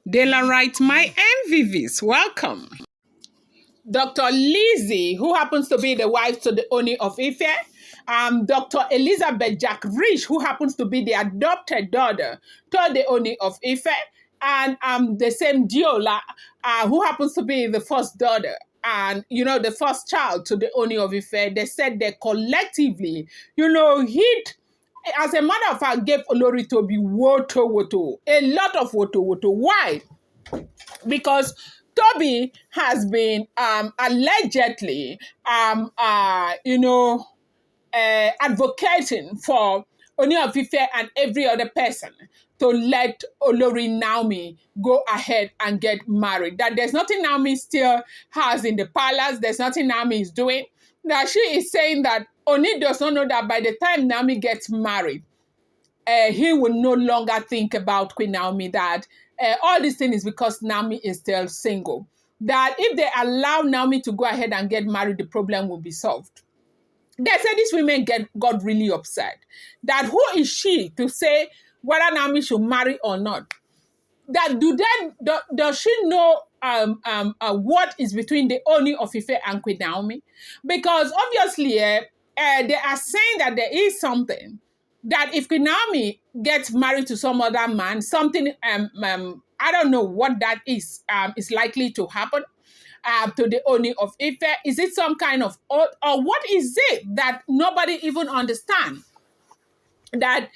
Dela writes, my MVVs, welcome. Dr. Lizzy, who happens to be the wife to the Ooni of Ife, Dr. Elizabeth Jackrich, who happens to be the adopted daughter to the Ooni of Ife, and the same Deola, who happens to be the first daughter and, the first child to the Ooni of Ife. They said they collectively, hit, as a matter of fact, gave Olori Toby woto, a lot of woto. Why? Because Toby has been allegedly, advocating for Ooni of Ife and every other person to let Olori Naomi go ahead and get married. That there's nothing Naomi still has in the palace. There's nothing Naomi is doing. That she is saying that Ooni does not know that by the time Naomi gets married, he will no longer think about Queen Naomi, that all this thing is because Naomi is still single. That if they allow Naomi to go ahead and get married, the problem will be solved. They said these women got really upset. That who is she to say whether Naomi should marry or not? That does she know what is between the Ooni of Ife and Queen Naomi? Because obviously they are saying that there is something that if Queen Naomi gets married to some other man, something I don't know what that is likely to happen to the Ooni of Ife. Is it some kind of oath, or what is it that nobody even understands? That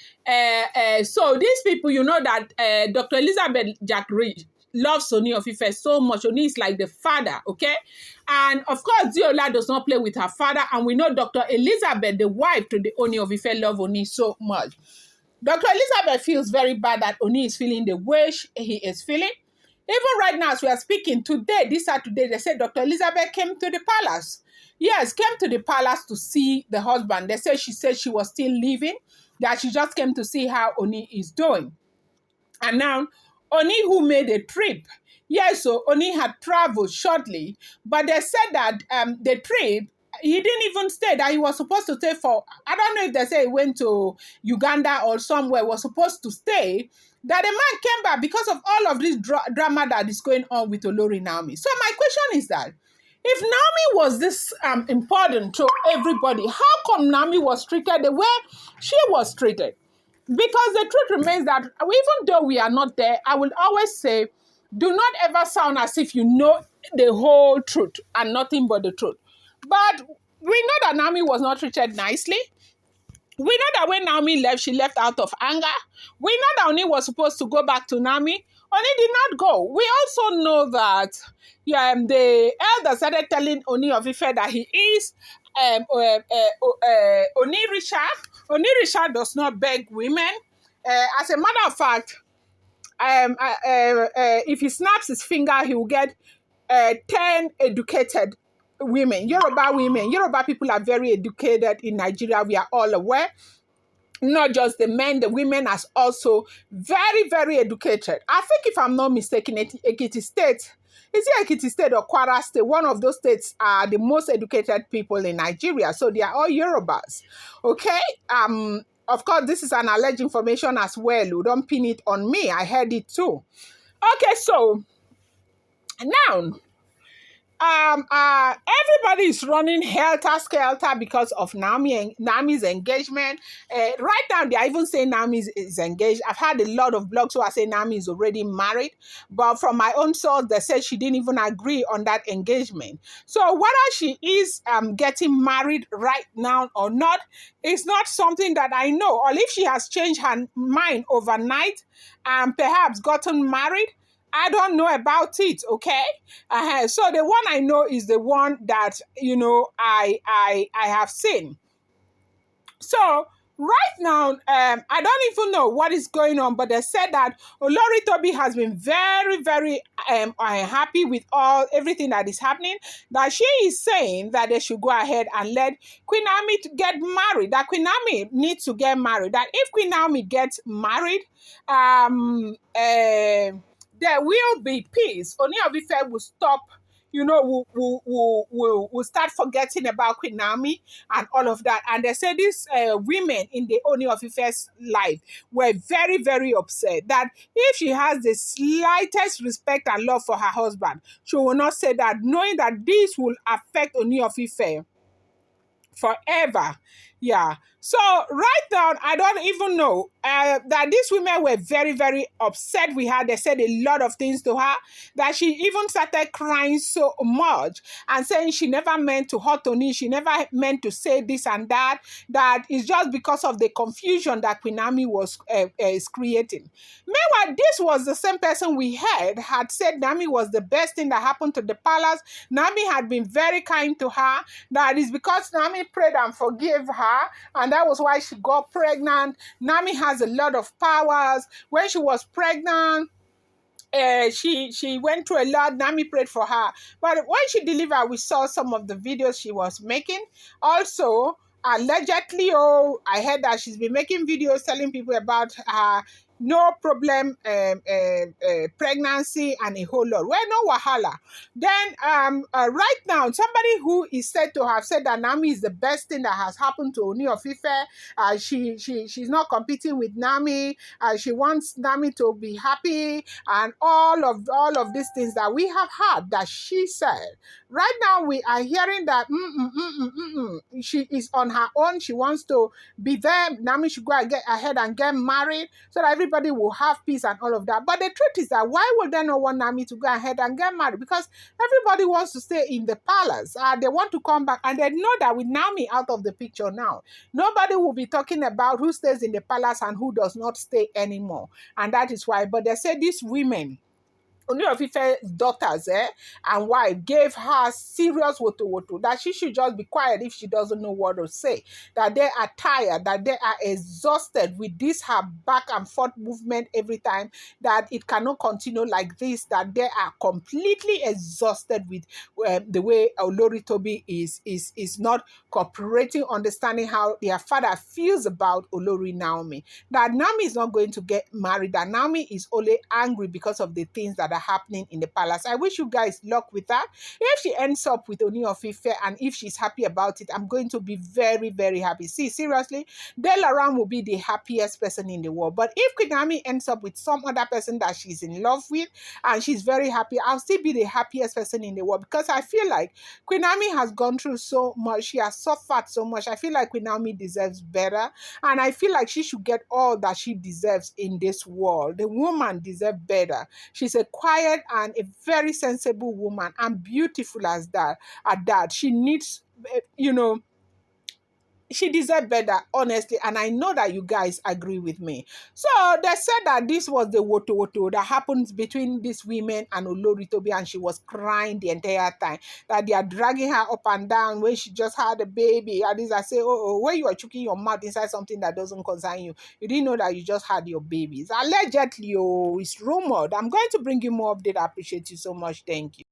so these people, that Dr. Elizabeth Jackrich loves Ooni of Ife so much. Ooni is like the father, okay? And of course, Deola does not play with her father, and we know Dr. Elizabeth, the wife to the Ooni of Ife, love Ooni so much. Dr. Elizabeth feels very bad that Ooni is feeling the way he is feeling. Even right now, as we are speaking today, this Saturday, they said Dr. Elizabeth came to the palace. Yes, came to the palace to see the husband. She said she was still living, that she just came to see how Ooni is doing. And now, Ooni, who made a trip, yes, so Ooni had traveled shortly, but they said that the trip, he didn't even stay, that he was supposed to stay for, I don't know if they say he went to Uganda or somewhere, was supposed to stay, that the man came back because of all of this drama that is going on with Olori Naomi. So my question is that, if Naomi was this important to everybody, how come Naomi was treated the way she was treated? Because the truth remains that even though we are not there, I will always say, do not ever sound as if you know the whole truth and nothing but the truth. But we know that Naomi was not treated nicely. We know that when Naomi left, she left out of anger. We know that Ooni was supposed to go back to Naomi. Ooni did not go. We also know that the elder started telling Ooni of Ife that he is Ooni Richard. Ooni Richard does not beg women. As a matter of fact, if he snaps his finger, he will get 10 educated women. Yoruba people are very educated in Nigeria. We are all aware. Not just the men, the women are also very, very educated. I think, if I'm not mistaken, Ekiti State, is it Ekiti State or Kwara State? One of those states are the most educated people in Nigeria. So they are all Yorubas. Okay? Of course, this is an alleged information as well. You don't pin it on me. I heard it too. Okay, so now, everybody is running helter-skelter because of Naomi's engagement. Right now, they are even saying Naomi is engaged. I've had a lot of blogs who are saying Naomi is already married. But from my own source, they said she didn't even agree on that engagement. So whether she is getting married right now or not is not something that I know. Or if she has changed her mind overnight and perhaps gotten married, I don't know about it, okay? So the one I know is the one that, I have seen. So right now, I don't even know what is going on, but they said that Olori Toby has been very, very happy with everything that is happening, that she is saying that they should go ahead and let Queen Naomi to get married, that Queen Naomi needs to get married, that if Queen Naomi gets married, there will be peace. Ooni of Ife will stop, will start forgetting about Queen Naomi and all of that. And they say these women in the Ooni of Ife's life were very, very upset that if she has the slightest respect and love for her husband, she will not say that, knowing that this will affect Ooni of Ife forever. Yeah. So right now, I don't even know that these women were very, very upset with her. They said a lot of things to her, that she even started crying so much and saying she never meant to hurt Tony. She never meant to say this and that. That is just because of the confusion that Queen Naomi was is creating. Meanwhile, this was the same person we heard had said Naomi was the best thing that happened to the palace. Naomi had been very kind to her. That is because Naomi prayed and forgave her, and that was why she got pregnant. Naomi has a lot of powers. When she was pregnant, she went through a lot. Nami prayed for her. But when she delivered, we saw some of the videos she was making. Also, allegedly, I heard that she's been making videos telling people about her no problem pregnancy and a whole lot. Well, no wahala. Then right now, somebody who is said to have said that Nami is the best thing that has happened to Ooni of Ife. She's not competing with Nami. She wants Nami to be happy, and all of these things that we have heard that she said. Right now, we are hearing that she is on her own. She wants to be there. Nami should go and get ahead and get married so that everybody will have peace and all of that. But the truth is that why would they not want Nami to go ahead and get married? Because everybody wants to stay in the palace. They want to come back, and they know that with Nami out of the picture now, nobody will be talking about who stays in the palace and who does not stay anymore. And that is why. But they say these women, Ooni of Ife's daughters and wife, gave her serious woto, that she should just be quiet if she doesn't know what to say, that they are tired, that they are exhausted with this her back and forth movement every time, that it cannot continue like this, that they are completely exhausted with the way Olori Toby is not cooperating, understanding how their father feels about Olori Naomi, that Naomi is not going to get married, that Naomi is only angry because of the things that are happening in the palace. I wish you guys luck with that. If she ends up with Ooni of Ife and if she's happy about it, I'm going to be very, very happy. See, seriously, Delaram will be the happiest person in the world. But if Queen Naomi ends up with some other person that she's in love with and she's very happy, I'll still be the happiest person in the world, because I feel like Queen Naomi has gone through so much. She has suffered so much. I feel like Queen Naomi deserves better. And I feel like she should get all that she deserves in this world. The woman deserves better. She's a quiet and a very sensible woman, and beautiful as that. At that, she needs, she deserves better, honestly, and I know that you guys agree with me. So they said that this was the woto that happens between these women and Olori Toby, and she was crying the entire time, that they are dragging her up and down when she just had a baby. And this I say, when you are choking your mouth inside something that doesn't concern you, you didn't know that you just had your babies. Allegedly, it's rumored. I'm going to bring you more update. I appreciate you so much. Thank you.